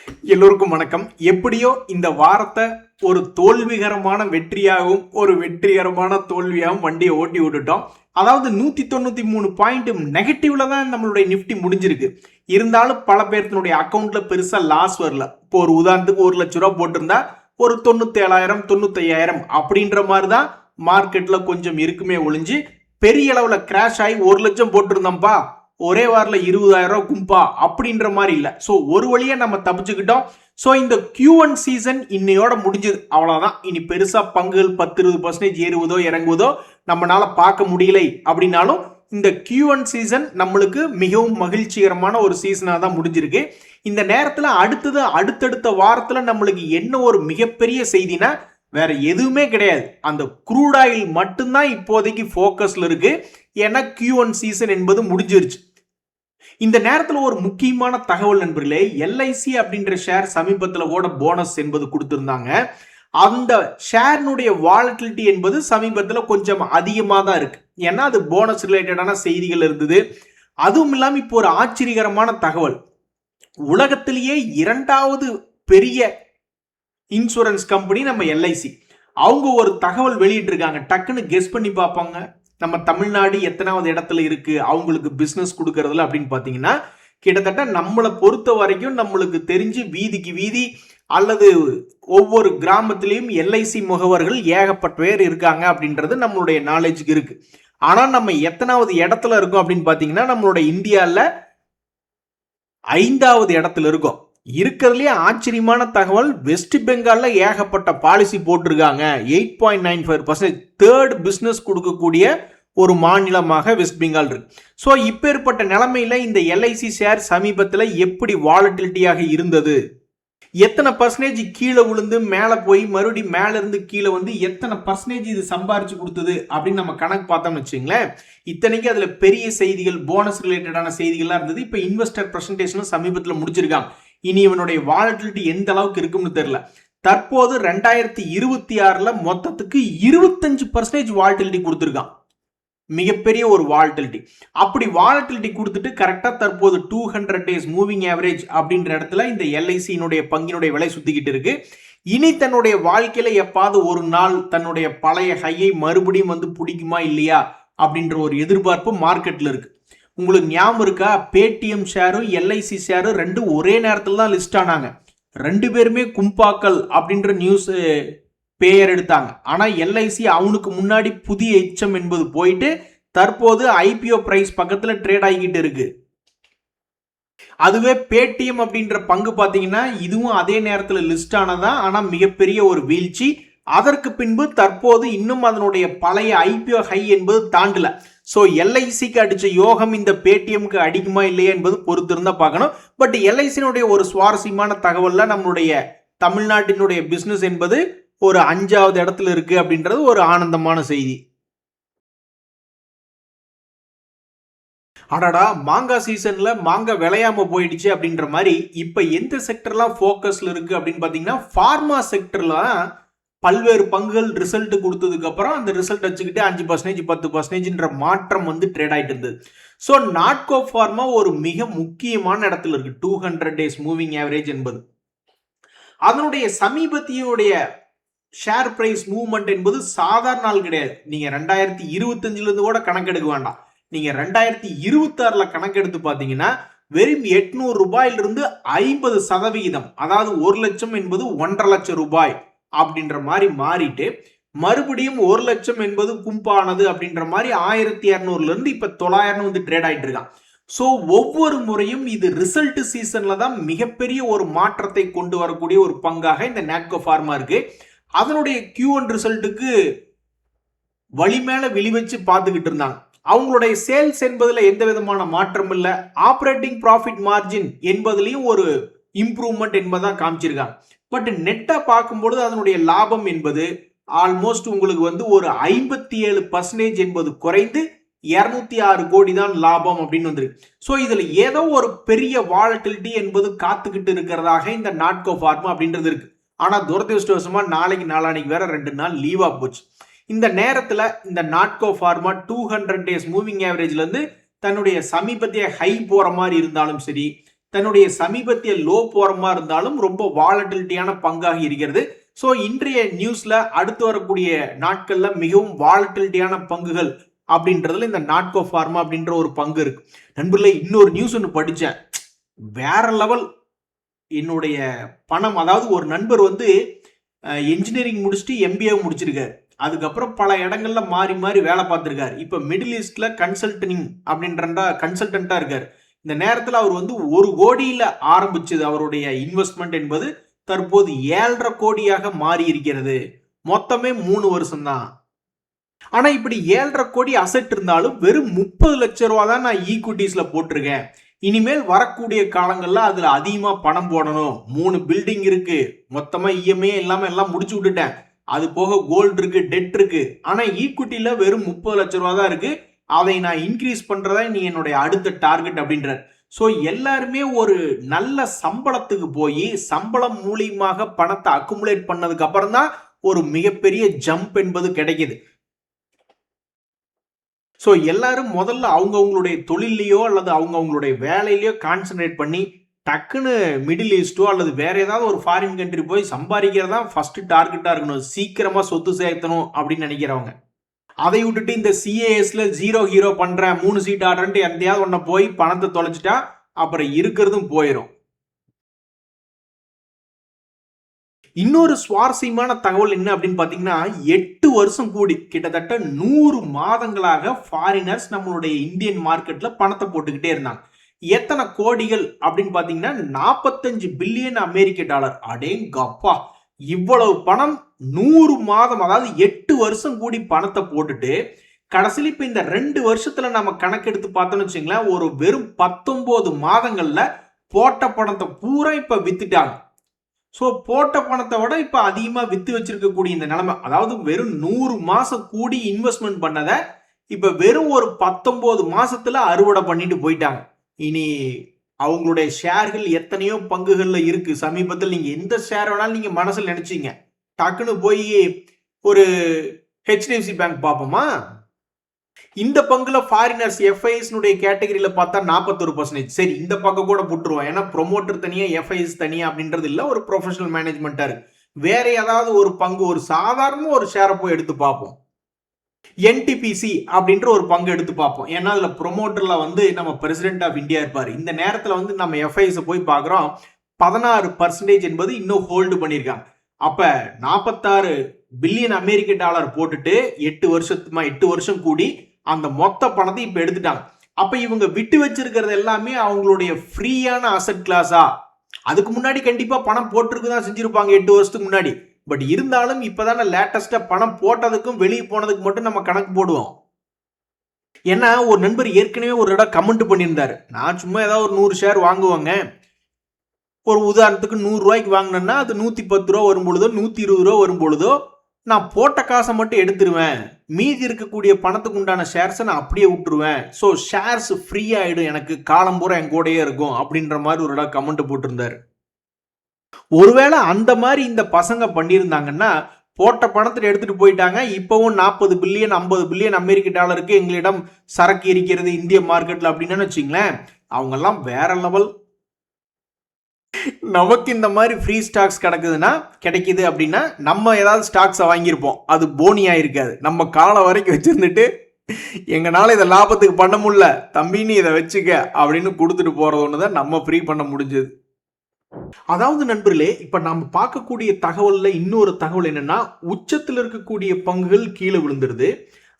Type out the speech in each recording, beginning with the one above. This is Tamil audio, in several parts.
எல்லோருக்கும் வணக்கம். எப்படியோ இந்த வாரத்தை ஒரு தோல்விகரமான வெற்றியாகவும் ஒரு வெற்றிகரமான தோல்வியாகவும் வண்டியை ஓட்டி விட்டுட்டோம். அதாவது 193 பாயிண்ட் நெகட்டிவ்ல தான் நம்மளுடைய நிப்டி முடிஞ்சிருக்கு. இருந்தாலும் பல பேர்த்தினுடைய அக்கௌண்ட்ல பெருசா லாஸ் வரல. இப்போ ஒரு உதாரணத்துக்கு 1 லட்ச ரூபா போட்டிருந்தா ஒரு 97,000 95,000 அப்படின்ற மாதிரி தான் மார்க்கெட்ல கொஞ்சம் இருக்குமே ஒழிஞ்சு பெரிய அளவுல கிராஷ் ஆகி 1 லட்சம் போட்டிருந்தோம்ப்பா ஒரே வாரில் 20,000 கும்பா அப்படின்ற மாதிரி இல்லை. ஸோ ஒரு வழியா நம்ம தப்பிச்சுக்கிட்டோம். ஸோ இந்த Q1 சீசன் இன்னையோட முடிஞ்சது, அவ்வளோதான். இனி பெருசா பங்குகள் 10-20% ஏறுவதோ இறங்குவதோ நம்மளால பார்க்க முடியலை. அப்படின்னாலும் இந்த Q1 சீசன் நம்மளுக்கு மிகவும் மகிழ்ச்சிகரமான ஒரு சீசனாக தான் முடிஞ்சிருக்கு. இந்த நேரத்தில் அடுத்தடுத்த வாரத்தில் நம்மளுக்கு என்ன ஒரு மிகப்பெரிய செய்தினா வேற எதுவுமே கிடையாது. அந்த க்ரூட் ஆயில் மட்டும்தான் இப்போதைக்கு ஃபோக்கஸ்ல இருக்கு. ஏன்னா Q1 சீசன் என்பது முடிஞ்சிருச்சு. இந்த நேரத்தில் ஒரு முக்கியமான தகவல் நண்பர்களே, எல்ஐசி அப்படின்ற ஷேர் சமீபத்தில் கூட போனஸ் என்பது கொடுத்திருந்தாங்க. அந்த ஷேர்னுடைய வாலட்டிலிட்டி என்பது சமீபத்தில் கொஞ்சம் அதிகமாக தான் இருக்கு. ஏன்னா அது போனஸ் ரிலேட்டடான செய்திகள் இருந்தது. அதுவும் இல்லாமல் இப்போ ஒரு ஆச்சரியகரமான தகவல், உலகத்திலேயே 2வது பெரிய இன்சூரன்ஸ் கம்பெனி நம்ம எல்ஐசி. அவங்க ஒரு தகவல் வெளியிட்டிருக்காங்க. டக்குன்னு கெஸ் பண்ணி பார்ப்பாங்க, நம்ம தமிழ்நாடு எத்தனாவது இடத்துல இருக்கு அவங்களுக்கு பிசினஸ் கொடுக்கறதுல அப்படின்னு பார்த்தீங்கன்னா, கிட்டத்தட்ட நம்மளை பொறுத்த வரைக்கும் நம்மளுக்கு தெரிஞ்சு வீதிக்கு வீதி அல்லது ஒவ்வொரு கிராமத்திலையும் எல்ஐசி முகவர்கள் ஏகப்பட்ட பேர் இருக்காங்க அப்படின்றது நம்மளுடைய நாலேஜுக்கு இருக்கு. ஆனால் நம்ம எத்தனாவது இடத்துல இருக்கோம் அப்படின்னு பார்த்தீங்கன்னா, நம்மளோட இந்தியாவில் 5வது இடத்துல இருக்கோம். இருக்கிறதுலே ஆச்சரியமான தகவல், வெஸ்ட் பெங்கால்ல ஏகப்பட்ட பாலிசி போட்டிருக்காங்க. 8.95% தேர்ட் பிசினஸ் கொடுக்கக்கூடிய ஒரு மாநிலமாக வெஸ்ட் பெங்கால் இருக்கு. ஸோ இப்பேற்பட்ட நிலைமையில இந்த எல்ஐசி ஷேர் சமீபத்தில் எப்படி வாலட்டிலிட்டியாக இருந்தது, எத்தனை பர்சன்டேஜ் கீழே விழுந்து மேலே போய் மறுபடியும் மேல இருந்து கீழே வந்து எத்தனை பர்சன்டேஜ் இது சம்பாரிச்சு கொடுத்தது அப்படின்னு நம்ம கணக்கு பார்த்தோம்னு வச்சுங்களேன். இத்தனைக்கு அதுல பெரிய செய்திகள், போனஸ் ரிலேட்டடான செய்திகள்லாம் இருந்தது. இப்போ இன்வெஸ்டர் பிரசன்டேஷனும் சமீபத்தில் முடிச்சிருக்காங்க. இனி இவனுடைய வாலட்டிலிட்டி எந்த அளவுக்கு இருக்கும்னு தெரியல. தற்போது 2026ல மொத்தத்துக்கு 25% வாலட்டிலிட்டி கொடுத்துருக்கான். மிகப்பெரிய ஒரு வாலட்டிலிட்டி. அப்படி வாலட்டிலிட்டி கொடுத்துட்டு கரெக்டா தற்போது 200 டேஸ் மூவிங் ஆவரேஜ் அப்படின்ற இடத்துல இந்த எல்ஐசியினுடைய பங்கினுடைய விலை சுத்திக்கிட்டு இருக்கு. இனி தன்னுடைய வாழ்க்கையில எப்பாவது ஒரு நாள் தன்னுடைய பழைய ஹையை மறுபடியும் வந்து பிடிக்குமா இல்லையா அப்படின்ற ஒரு எதிர்பார்ப்பு மார்க்கெட்ல இருக்கு. உங்களுக்கு ஞாபகம் இருக்கா, பேடிஎம் ஷேரும் எல்ஐசி ஷேரும் ரெண்டும் ஒரே நேரத்தில் தான் லிஸ்ட் ஆனாங்க. 2 பேருமே கும்பாக்கல் அப்படின்ற நியூஸ் பெயர் எடுத்தாங்க. ஆனா எல்ஐசி அவனுக்கு முன்னாடி புதிய எச்சம் என்பது போயிட்டு தற்போது ஐபிஓ பிரைஸ் பக்கத்துல ட்ரேட் ஆகிக்கிட்டு இருக்கு. அதுவே பேடிஎம் அப்படின்ற பங்கு பாத்தீங்கன்னா இதுவும் அதே நேரத்தில் லிஸ்ட் ஆனதா, ஆனா மிகப்பெரிய ஒரு வீழ்ச்சி. அதற்கு பின்பு தற்போது இன்னும் அதனுடைய பழைய ஐபிஓ ஹை என்பது தாண்டல. ஸோ எல்ஐசிக்கு அடிச்ச யோகம் இந்த பேடிஎம்க்கு அடிக்குமா இல்லையா என்பது பொறுத்திருந்தா பார்க்கணும். பட் எல்ஐசியினுடைய ஒரு சுவாரஸ்யமான தகவல்ல நம்மளுடைய தமிழ்நாட்டினுடைய பிசினஸ் என்பது ஒரு 5வது இடத்துல இருக்கு அப்படின்றது ஒரு ஆனந்தமான செய்தி. அடடா, மாங்காய் சீசன்ல மாங்காய் விளையாம போயிடுச்சு அப்படின்ற மாதிரி இப்ப எந்த செக்டர்லாம் போக்கஸ்ல இருக்கு அப்படின்னு பாத்தீங்கன்னா, ஃபார்மா செக்டர்ல பல்வேறு பங்குகள் ரிசல்ட் கொடுத்ததுக்கு அப்புறம் அந்த ரிசல்ட் வச்சுக்கிட்டு 5% 10% மாற்றம் வந்து ட்ரேட் ஆயிட்டு இருந்தது. ஸோ நாட்கோ ஃபார்மா ஒரு மிக முக்கியமான இடத்துல இருக்கு. 200 டேஸ் மூவிங் ஆவரேஜ் என்பது அதனுடைய சமீபத்தியுடைய ஷேர் பிரைஸ் மூவ்மெண்ட் என்பது சாதாரண நாள் கிடையாது. நீங்க 2025ல இருந்து கூட கணக்கெடுக்க வேண்டாம். நீங்க 2026ல கணக்கெடுத்து பாத்தீங்கன்னா வெறும் 800 ரூபாயிலிருந்து 50%, அதாவது 1 லட்சம் என்பது 1.5 லட்சம் ரூபாய் அப்படின்ற மாதிரி மாறிட்டு மறுபடியும் 1 லட்சம் என்பது கும்பானது அப்படின்ற மாதிரி 1200ல இருந்து இப்ப 900 வந்து ட்ரேட் ஆயிட்டு இருக்கான். ஸோ ஒவ்வொரு முறையும் இது ரிசல்ட் சீசன்ல தான் மிகப்பெரிய ஒரு மாற்றத்தை கொண்டு வரக்கூடிய ஒரு பங்காக இந்த நாட்கோ ஃபார்மா இருக்கு. அதனுடைய Q1 ரிசல்ட்டுக்கு வழி மேல வெளி வச்சு பார்த்துக்கிட்டு இருந்தாங்க. அவங்களுடைய சேல்ஸ் என்பதுல எந்த விதமான மாற்றம் இல்லை. ஆப்ரேட்டிங் ப்ராஃபிட் மார்ஜின் என்பதுலயும் ஒரு இம்ப்ரூவ்மெண்ட் என்பதான் காமிச்சிருக்காங்க. பட் நெட்டா பார்க்கும்பொழுது அதனுடைய லாபம் என்பது ஆல்மோஸ்ட் உங்களுக்கு வந்து ஒரு 57% என்பது குறைந்து 206 கோடி தான் லாபம் அப்படின்னு வந்துருக்கு. ஸோ இதுல ஏதோ ஒரு பெரிய வாலட்டிலிட்டி என்பது காத்துக்கிட்டு இருக்கிறதாக இந்த நாட்கோ ஃபார்மா அப்படின்றது இருக்கு. ஆனா துரதிருஷ்டவசமா நாளைக்கு நாளானைக்கு வேற 2 நாள் லீவா போச்சு. இந்த நேரத்துல இந்த நாட்கோ ஃபார்மா 200 டேஸ் மூவிங் ஆவரேஜ்ல இருந்து தன்னுடைய சமீபத்திய ஹை போற மாதிரி இருந்தாலும் சரி, தன்னுடைய சமீபத்திய லோ போறமா இருந்தாலும் ரொம்ப வாலட்டிலிட்டியான பங்காக இருக்கிறது. ஸோ இன்றைய நியூஸ்ல அடுத்து வரக்கூடிய நாட்கள்ல மிகவும் வாலட்டிலிட்டியான பங்குகள் அப்படின்றதுல இந்த நாட்கோ ஃபார்மா அப்படின்ற ஒரு பங்கு இருக்கு. நண்பர்களே, இன்னொரு நியூஸ் ஒன்று படித்தேன், வேற லெவல். என்னுடைய பணம், அதாவது ஒரு நண்பர் வந்து என்ஜினியரிங் முடிச்சுட்டு எம்பிஏ முடிச்சிருக்காரு. அதுக்கப்புறம் பல இடங்கள்ல மாறி மாறி வேலை பார்த்திருக்காரு. இப்ப மிடில் ஈஸ்ட்ல கன்சல்டன்டா இருக்காரு. இந்த நேரத்தில் அவர் வந்து 1 கோடியில ஆரம்பிச்சது அவருடைய இன்வெஸ்ட்மெண்ட் என்பது தற்போது 7.5 கோடியாக மாறி இருக்கிறது. மொத்தமே 3 வருஷம் தான். ஆனா இப்படி 7.5 கோடி அசெட் இருந்தாலும் வெறும் 30 லட்சம் ரூபா தான் நான் ஈக்விட்டிஸ்ல போட்டிருக்கேன். இனிமேல் வரக்கூடிய காலங்கள்ல அதுல அதிகமா பணம் போடணும். 3 பில்டிங் இருக்கு, மொத்தமா இஎம்ஐ இல்லாம எல்லாம் முடிச்சு விட்டுட்டேன். அது போக கோல்டு இருக்கு, டெட் இருக்கு. ஆனா ஈக்விட்டில வெறும் 30 லட்சம் ரூபா தான் இருக்கு. அதை நான் இன்க்ரீஸ் பண்றதா நீ என்னுடைய அடுத்த டார்கெட் அப்படின்றார். ஸோ எல்லாருமே ஒரு நல்ல சம்பளத்துக்கு போய் சம்பளம் மூலியமாக பணத்தை அக்குமுலேட் பண்ணதுக்கு அப்புறம் தான் ஒரு மிகப்பெரிய ஜம்ப் என்பது கிடைக்குது. ஸோ எல்லாரும் முதல்ல அவங்கவுங்களுடைய தொழிலையோ அல்லது அவங்கவுங்களுடைய வேலையிலையோ கான்சென்ட்ரேட் பண்ணி டக்குன்னு மிடில் ஈஸ்டோ அல்லது வேற ஏதாவது ஒரு ஃபாரின் கண்ட்ரி போய் சம்பாதிக்கிறதா ஃபர்ஸ்ட் டார்கெட்டா இருக்கணும். சீக்கிரமா சொத்து சேர்த்தணும் அப்படின்னு நினைக்கிறவங்க. அதை விட்டுட்டு இந்த சிஏஎஸ்ல 0 ஹீரோ பண்றேன் 3 சீட் ஆடுறேன்ட்டு எந்தையாவது ஒன்ன போய் பணத்தை தொலைச்சிட்டா அப்புறம் இருக்கிறதும் போயிடும். இன்னொரு சுவாரஸ்யமான தகவல் என்ன அப்படின்னு பாத்தீங்கன்னா, 8 வருஷம் கூடி கிட்டத்தட்ட 100 மாதங்களாக ஃபாரினர்ஸ் நம்மளுடைய இந்தியன் மார்க்கெட்ல பணத்தை போட்டுக்கிட்டே இருந்தாங்க. எத்தனை கோடிகள் அப்படின்னு பாத்தீங்கன்னா 45 பில்லியன் அமெரிக்க டாலர். அடேங்கப்பா, இவ்வளவு பணம் 100 மாதம், அதாவது 8 வருஷம் கூடி பணத்தை போட்டுட்டு கடைசியில் இப்ப இந்த 2 வருஷத்துல நம்ம கணக்கெடுத்து பார்த்தோம்னு வச்சுங்களேன், ஒரு வெறும் 19 மாதங்கள்ல போட்ட பணத்தை பூரா இப்ப வித்துட்டாங்க. ஸோ போட்ட பணத்தை விட இப்ப அதிகமா வித்து வச்சிருக்கக்கூடிய இந்த நிலைமை, அதாவது வெறும் 100 மாசம் கூடி இன்வெஸ்ட்மெண்ட் பண்ணதை இப்ப வெறும் ஒரு 19 மாசத்துல அறுவடை பண்ணிட்டு போயிட்டாங்க. இனி அவங்களுடைய ஷேர்கள் எத்தனையோ பங்குகள்ல இருக்கு. சமீபத்தில் நீங்க எந்த ஷேர் வேணாலும் நீங்க மனசுல நினைச்சீங்க, டக்குன்னு போய் ஒரு HDFC பேங்க் பார்ப்போமா, இந்த பங்குல ஃபாரினர்ஸ் எஃப்ஐஎஸ் கேட்டகரியில பார்த்தா 41%. சரி, இந்த பக்கம் கூட புட்டுருவோம், ஏன்னா ப்ரொமோட்டர் தனியா எஃப்ஐஎஸ் தனியா அப்படின்றது இல்ல, ஒரு ப்ரொஃபஷனல் மேனேஜ்மெண்டா இருக்கு. வேற ஏதாவது ஒரு பங்கு, ஒரு சாதாரண ஒரு ஷேரை போய் எடுத்து பார்ப்போம். என்டிபிசி அப்படின்ற ஒரு பங்கு எடுத்து பார்ப்போம். ஏன்னா அதுல ப்ரொமோட்டர்ல வந்து நம்ம பிரசிடென்ட் ஆஃப் இந்தியா இருப்பாரு. இந்த நேரத்துல வந்து நம்ம எஃப்ஐஎஸ் போய் பார்க்குறோம், 16% என்பது இன்னும் ஹோல்டு பண்ணியிருக்காங்க. அப்ப 46 பில்லியன் அமெரிக்க டாலர் போட்டுட்டு 8 வருஷம் கூடி அந்த மொத்த பணத்தை இப்ப எடுத்துட்டாங்க. அப்ப இவங்க விட்டு வச்சிருக்கிறது எல்லாமே அவங்களுடைய ஃப்ரீயான அசெட் கிளாஸா? அதுக்கு முன்னாடி கண்டிப்பா பணம் போட்டிருக்குதான் செஞ்சிருப்பாங்க 8 வருஷத்துக்கு முன்னாடி. பட் இருந்தாலும் இப்பதானே லேட்டஸ்டா பணம் போட்டதுக்கும் வெளியே போனதுக்கு மட்டும் நம்ம கணக்கு போடுவோம். ஏன்னா ஒரு நண்பர் ஏற்கனவே ஒரு இடம் கமெண்ட் பண்ணியிருந்தாரு, நான் சும்மா ஏதாவது ஒரு 100 ஷேர் வாங்குவாங்க, ஒரு உதாரணத்துக்கு 100 ரூபாய்க்கு வாங்கினேன்னா அது 110 ரூபா வரும் பொழுதோ 120 ரூபா வரும் பொழுதோ நான் போட்ட காசை மட்டும் எடுத்துருவேன், மீதி இருக்கக்கூடிய பணத்துக்கு உண்டான ஷேர்ஸை நான் அப்படியே விட்டுருவேன். ஸோ ஷேர்ஸ் ஃப்ரீ ஆயிடும், எனக்கு காலம் பூரா என் கூடயே இருக்கும் அப்படின்ற மாதிரி ஒரு இடம் கமெண்ட் போட்டிருந்தாரு. ஒருவேளை அந்த மாதிரி இந்த பசங்க பண்ணியிருந்தாங்கன்னா போட்ட பணத்தை எடுத்துட்டு போயிட்டாங்க. இப்பவும் 40 பில்லியன் 50 பில்லியன் அமெரிக்க டாலருக்கு எங்களிடம் சரக்கு இருக்கிறது இந்திய மார்க்கெட்ல அப்படின்னு வச்சுங்களேன், அவங்க எல்லாம் வேற லெவல். நமக்கு இந்த மாதிரி ஃப்ரீ ஸ்டாக்ஸ் கிடைக்குது அப்படின்னா நம்ம ஏதாவது ஸ்டாக்ஸை வாங்கியிருப்போம், அது போனியா இருக்காது. நம்ம காலம் வரைக்கும் வச்சிருந்துட்டு எங்கனால இதை லாபத்துக்கு பண்ண முடியல தம்பின்னு இதை வச்சுக்க அப்படின்னு கொடுத்துட்டு போறது ஒண்ணுதான் நம்ம ஃப்ரீ பண்ண முடிஞ்சது. அதாவது நண்பர்களே, இப்ப நாம பார்க்கக்கூடிய தகவல்ல இன்னொரு தகவல் என்னன்னா, உச்சத்தில் இருக்கக்கூடிய பங்குகள் கீழே விழுந்துருது.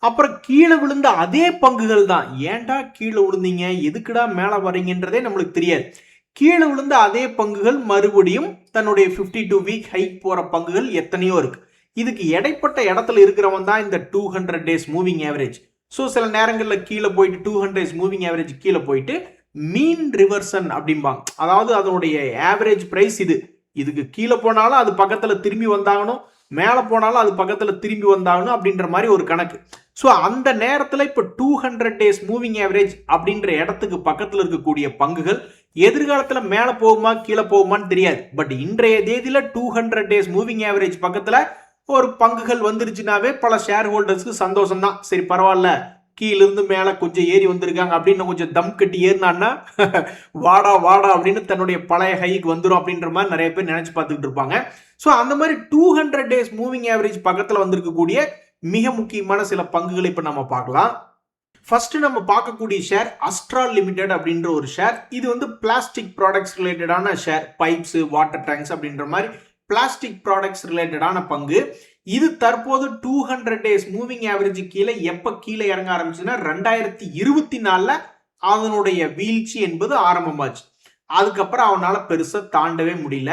அப்புறம் கீழே விழுந்த அதே பங்குகள் தான், ஏன்டா கீழே விழுந்தீங்க, எதுக்குடா மேல வரீங்கன்றதே நம்மளுக்கு தெரியாது. கீழே விழுந்த அதே பங்குகள் மறுபடியும் தன்னுடைய 52 வீக் ஹைக் போற பங்குகள் எத்தனையோ இருக்கு. இதுக்கு இடைப்பட்ட இடத்துல இருக்கிறவன் தான் இந்த 200 டேஸ் மூவிங் ஆவரேஜ். ஸோ சில நேரங்களில் கீழே போயிட்டு 200 டேஸ் மூவிங் ஆவரேஜ் கீழே போயிட்டு மீன் ரிவர்சன் அப்படிம்பாங்க. அதாவது அதனுடைய ஆவரேஜ் பிரைஸ் இதுக்கு கீழே போனாலும் அது பக்கத்தில் திரும்பி வந்தாகணும், மேலே போனாலும் அது பக்கத்தில் திரும்பி வந்தாகணும் அப்படின்ற மாதிரி ஒரு கணக்கு. ஸோ அந்த நேரத்தில் இப்போ 200 டேஸ் மூவிங் ஆவரேஜ் அப்படின்ற இடத்துக்கு பக்கத்தில் இருக்கக்கூடிய பங்குகள் எதிர்காலத்தில் மேலே போகுமா கீழே போகுமான்னு தெரியாது. பட் இன்றைய தேதியில் 200 டேஸ் மூவிங் ஆவரேஜ் பக்கத்தில் ஒரு பங்குகள் வந்துருச்சுனாவே பல ஷேர் ஹோல்டர்ஸ்க்கு சந்தோஷம் தான். சரி பரவாயில்ல, கீழிருந்து மேல கொஞ்சம் ஏறி வந்திருக்காங்க அப்படின்னு கொஞ்சம் தம் கட்டி ஏறினான்னா வாடா வாடா அப்படின்னு தன்னுடைய பழைய ஹைக்கு வந்துடும் அப்படின்ற மாதிரி நிறைய பேர் நினைச்சு பார்த்துக்கிட்டு இருப்பாங்க. ஸோ அந்த மாதிரி 200 days மூவிங் ஆவரேஜ் பக்கத்தில் வந்திருக்கக்கூடிய மிக முக்கியமான சில பங்குகளை இப்போ நம்ம பார்க்கலாம். ஃபர்ஸ்ட் நம்ம பார்க்கக்கூடிய ஷேர் அஸ்ட்ரால் லிமிடெட் அப்படின்ற ஒரு ஷேர். இது வந்து பிளாஸ்டிக் ப்ராடக்ட்ஸ் ரிலேட்டடான ஷேர், பைப்ஸ், வாட்டர் டேங்க்ஸ் அப்படின்ற மாதிரி பிளாஸ்டிக் ப்ராடக்ட்ஸ் ரிலேட்டடான பங்கு. இது தற்போது 200 days மூவிங் ஆவரேஜ் கீழே எப்ப கீழே இறங்க ஆரம்பிச்சுன்னா 2024ல அதனுடைய வீழ்ச்சி என்பது ஆரம்பமாச்சு. அதுக்கப்புறம் அவனால பெருசா தாண்டவே முடியல.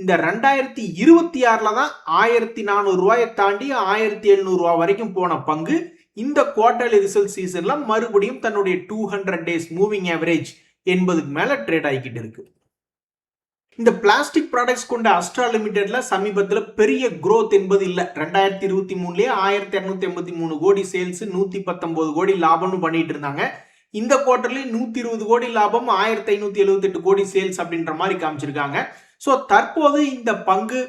இந்த 2026ல தான் 1400 ரூபாயை தாண்டி 1700 ரூபாய் வரைக்கும் போன பங்கு இந்த குவார்டர்லி ரிசல்ட் சீசன்ல மறுபடியும் தன்னுடைய 200 days மூவிங் ஆவரேஜ் என்பதுக்கு மேல ட்ரேட் ஆகிக்கிட்டு இருக்கு. இந்த பிளாஸ்டிக் ப்ராடக்ட்ஸ் கொண்ட அஸ்ட்ரா லிமிடெட்ல சமீபத்தில் பெரிய growth என்பது இல்லை. 2023லயே 1283 கோடி சேல்ஸ், 119 கோடி லாபம்னு பண்ணிட்டு இருந்தாங்க. இந்த குவார்டர்லயே 120 கோடி லாபம், 1578 கோடி சேல்ஸ் அப்படின்ற மாதிரி காமிச்சிருக்காங்க. ஸோ தற்போது இந்த பங்கு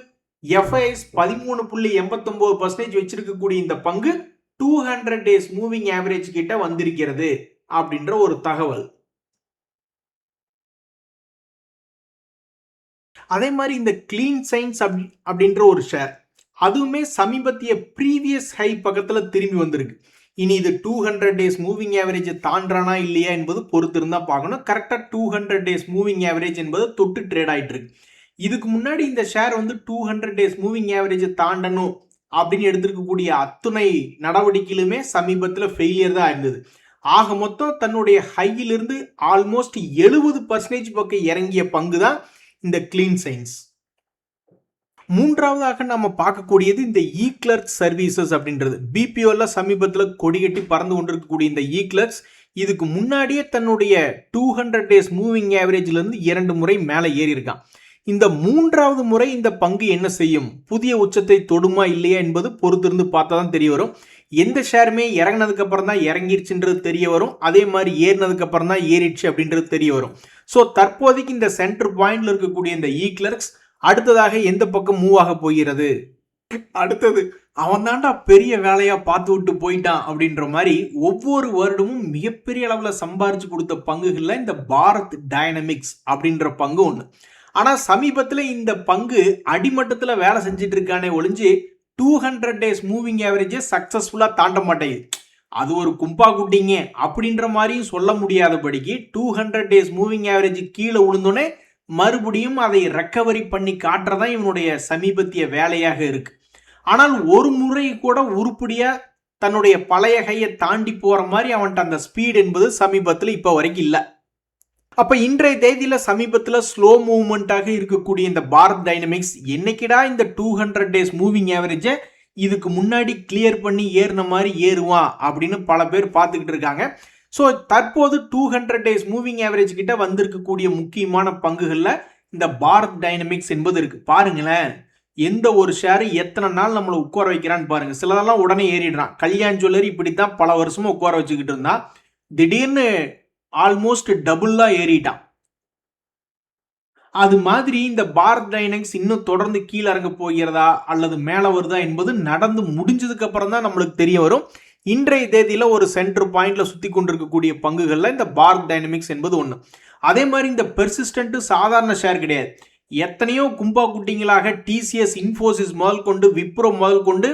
FIS 13.89% வச்சிருக்கக்கூடிய இந்த பங்கு 200 days மூவிங் ஆவரேஜ் கிட்ட வந்திருக்கிறது அப்படின்ற ஒரு தகவல். அதே மாதிரி இந்த கிளீன் சயின்ஸ் அப்படின்ற ஒரு ஷேர், அதுவுமே சமீபத்திய ப்ரீவியஸ் ஹை பக்கத்துல திரும்பி வந்திருக்கு. இனி இது 200 days மூவிங் ஆவரேஜ் தாண்டானா இல்லையா என்பது பொறுத்து இருந்தா பார்க்கணும். கரெக்டா 200 days மூவிங் ஆவரேஜ் என்பது தொட்டு ட்ரேட் ஆயிட்டு இருக்கு. இதுக்கு முன்னாடி இந்த ஷேர் வந்து 200 days மூவிங் ஆவரேஜ் தாண்டணும் அப்படின்னு எடுத்திருக்கக்கூடிய அத்துணை நடவடிக்கையிலுமே சமீபத்தில் ஃபெயிலியர் தான் இருந்தது. ஆக மொத்தம் தன்னுடைய ஹையிலிருந்து ஆல்மோஸ்ட் 70% பக்கம் இறங்கிய பங்கு தான் இந்த கிளீன் சயின்ஸ். மூன்றாவதாக நம்ம பார்க்கக்கூடியது இந்த இ-கிளர்க் சர்வீசஸ் அப்படின்றது. பிபிஓல சமீபத்தில் கொடிகட்டி பறந்து கொண்டிருக்கக்கூடிய இந்த இ-கிளர்க்ஸ் இதுக்கு முன்னாடியே தன்னுடைய 200 days மூவிங் ஆவரேஜ்ல இருந்து 2 முறை மேலே ஏறி இருக்கான். இந்த மூன்றாவது முறை இந்த பங்கு என்ன செய்யும், புதிய உச்சத்தை தொடுமா இல்லையா என்பது பொறுத்திருந்து பார்த்தா தான் தெரிய வரும். எந்த ஷேருமே இறங்கினதுக்கு அப்புறம் தான் இறங்கிருச்சுன்றது தெரிய வரும், அதே மாதிரி ஏறினதுக்கு அப்புறம் தான் ஏறிடுச்சு அப்படின்றது தெரிய வரும். ஸோ தற்போதைக்கு இந்த சென்டர் பாயிண்ட்ல இருக்கக்கூடிய இந்த இ-கிளர்க்ஸ் அடுத்ததாக எந்த பக்கம் மூவ் ஆக போகிறது, அடுத்தது அவன் தாண்டா பெரிய வேலையா பார்த்து விட்டு போயிட்டான் அப்படின்ற மாதிரி ஒவ்வொரு வருடமும் மிகப்பெரிய அளவுல சம்பாரிச்சு கொடுத்த பங்குகள்ல இந்த பாரத் டைனமிக்ஸ் அப்படின்ற பங்கு ஒன்று. ஆனா சமீபத்தில் இந்த பங்கு அடிமட்டத்தில் வேலை செஞ்சுட்டு இருக்கானே ஒழிஞ்சு 200 days மூவிங் ஆவரேஜ் சக்சஸ்ஃபுல்லா தாண்ட மாட்டேங்குது. அது ஒரு கும்பா குட்டிங்க அப்படின்ற மாதிரியும் சொல்ல முடியாதபடிக்கு 200 days மூவிங் ஆவரேஜ் கீழே விழுந்தோன்னே மறுபடியும் அதை ரெக்கவரி பண்ணி காட்டுறதான் இவனுடைய சமீபத்திய வேலையாக இருக்கு. ஆனால் ஒரு முறை கூட உருப்படியா தன்னுடைய பழைய கையை தாண்டி போற மாதிரி அவன்கிட்ட அந்த ஸ்பீட் என்பது சமீபத்தில் இப்போ வரைக்கும் இல்லை. அப்ப இன்றைய தேதியில சமீபத்தில் ஸ்லோ மூவ்மெண்டாக இருக்கக்கூடிய இந்த பாரத் டைனமிக்ஸ் என்னைக்கிடா இந்த 200 days மூவிங் ஆவரேஜை இதுக்கு முன்னாடி கிளியர் பண்ணி ஏறின மாதிரி ஏறுவான் அப்படின்னு பல பேர் பார்த்துக்கிட்டு இருக்காங்க. ஸோ தற்போது 200 days மூவிங் ஆவரேஜ் கிட்ட வந்திருக்கக்கூடிய முக்கியமான பங்குகளில் இந்த பாரத் டைனமிக்ஸ் என்பது இருக்கு. பாருங்களேன், எந்த ஒரு ஷேரு எத்தனை நாள் நம்மளை உட்கார வைக்கிறான்னு பாருங்க. சிலதெல்லாம் உடனே ஏறிடுறான். கல்யாண் ஜுவல்லரி இப்படித்தான் பல வருஷமா உட்கார வச்சுக்கிட்டு இருந்தான், திடீர்னு ஆல்மோஸ்ட் டபுளா ஏறிட்டான். அது மாதிரி இந்த பாரத் டைனமிக்ஸ் இன்னும் தொடர்ந்து கீழே இறங்க போகிறதா அல்லது மேலே வருதா என்பது நடந்து முடிஞ்சதுக்கு அப்புறம் தான் நம்மளுக்கு தெரிய வரும். இன்றைய தேதியில ஒரு சென்டர் பாயிண்ட்ல சுத்தி கொண்டிருக்கக்கூடிய பங்குகள்ல இந்த பாரத் டைனமிக்ஸ் என்பது ஒன்று. அதே மாதிரி இந்த பெர்சிஸ்டன்ட் சாதாரண ஷேர் கிடையாது. எத்தனையோ கும்பா குட்டிங்களாக டிசிஎஸ், இன்ஃபோசிஸ் முதல் கொண்டு, விப்ரோ முதல் கொண்டு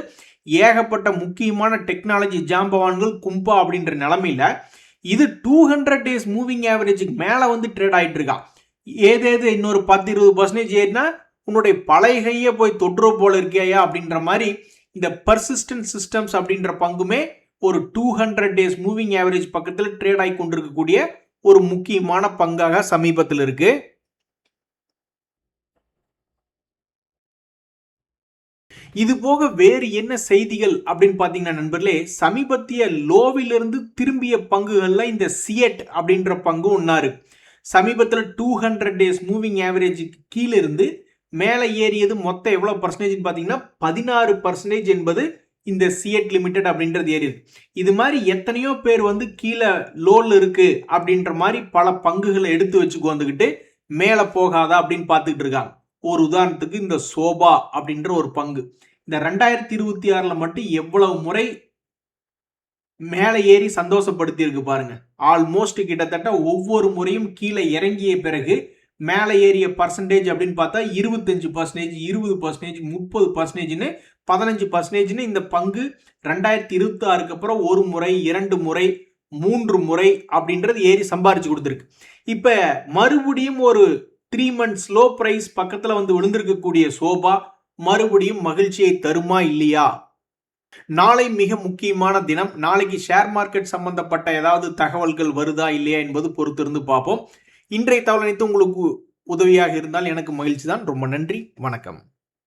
ஏகப்பட்ட முக்கியமான டெக்னாலஜி ஜாம்பவான்கள் கும்பா அப்படின்ற நிலைமையில இது 200 days மூவிங் ஆவரேஜுக்கு மேல வந்து ட்ரேட் ஆயிட்டு இருக்கான். ஏதேது இன்னொரு 10-20% ஏறினா உன்னுடைய பழைய கையை போய் தொற்றுற போல இருக்கையா அப்படின்ற மாதிரி இந்த பர்சிஸ்டன்ட் சிஸ்டம்ஸ் அப்படின்ற பங்குமே ஒரு 200 days மூவிங் ஆவரேஜ் பக்கத்தில் ட்ரேட் ஆகி கொண்டிருக்கக்கூடிய ஒரு முக்கியமான பங்காக சமீபத்தில் இருக்கு. இது போக வேறு என்ன செய்திகள் அப்படின்னு பாத்தீங்கன்னா நண்பர்களே, சமீபத்திய லோவிலிருந்து திரும்பிய பங்குகள்ல இந்த சியட் அப்படின்ற பங்கு ஒன்னா இருக்கு. சமீபத்தில் 200 days மூவிங் ஆவரேஜுக்கு கீழே இருந்து மேலே ஏறியது மொத்தம் எவ்வளவு பர்சன்டேஜ் பார்த்தீங்கன்னா 16% என்பது இந்த சியட் லிமிடெட் அப்படின்றது ஏறியது. இது மாதிரி எத்தனையோ பேர் வந்து கீழே லோல் இருக்கு அப்படின்ற மாதிரி பல பங்குகளை எடுத்து வச்சுக்கு வந்துக்கிட்டு மேலே போகாதா அப்படின்னு பார்த்துக்கிட்டு இருக்காங்க. ஒரு உதாரணத்துக்கு இந்த சோபா அப்படின்ற ஒரு பங்கு இந்த 2026ல் மட்டும் எவ்வளவு முறை மேலே ஏறி சந்தோஷப்படுத்தி இருக்கு பாருங்க. ஆல்மோஸ்ட் கிட்டத்தட்ட ஒவ்வொரு முறையும் கீழே இறங்கிய பிறகு மேலே ஏறிய பர்சன்டேஜ் அப்படின்னு பார்த்தா 25%, 20%, 30%, 15%. இந்த பங்கு 2026க்கு அப்புறம் ஒரு முறை, 2 முறை, 3 முறை அப்படின்றது ஏறி சம்பாரிச்சு கொடுத்துருக்கு. இப்ப மறுபடியும் ஒரு 3 months லோ பிரைஸ் பக்கத்துல வந்து விழுந்திருக்கக்கூடிய சோபா மறுபடியும் மகிழ்ச்சியை தருமா இல்லையா? நாளை மிக முக்கியமான தினம். நாளைக்கு ஷேர் மார்க்கெட் சம்பந்தப்பட்ட ஏதாவது தகவல்கள் வருதா இல்லையா என்பது பொறுத்திருந்து பார்ப்போம். இன்றைய தகவல் அனைத்து உங்களுக்கு உதவியாக இருந்தால் எனக்கு மகிழ்ச்சி தான். ரொம்ப நன்றி, வணக்கம்.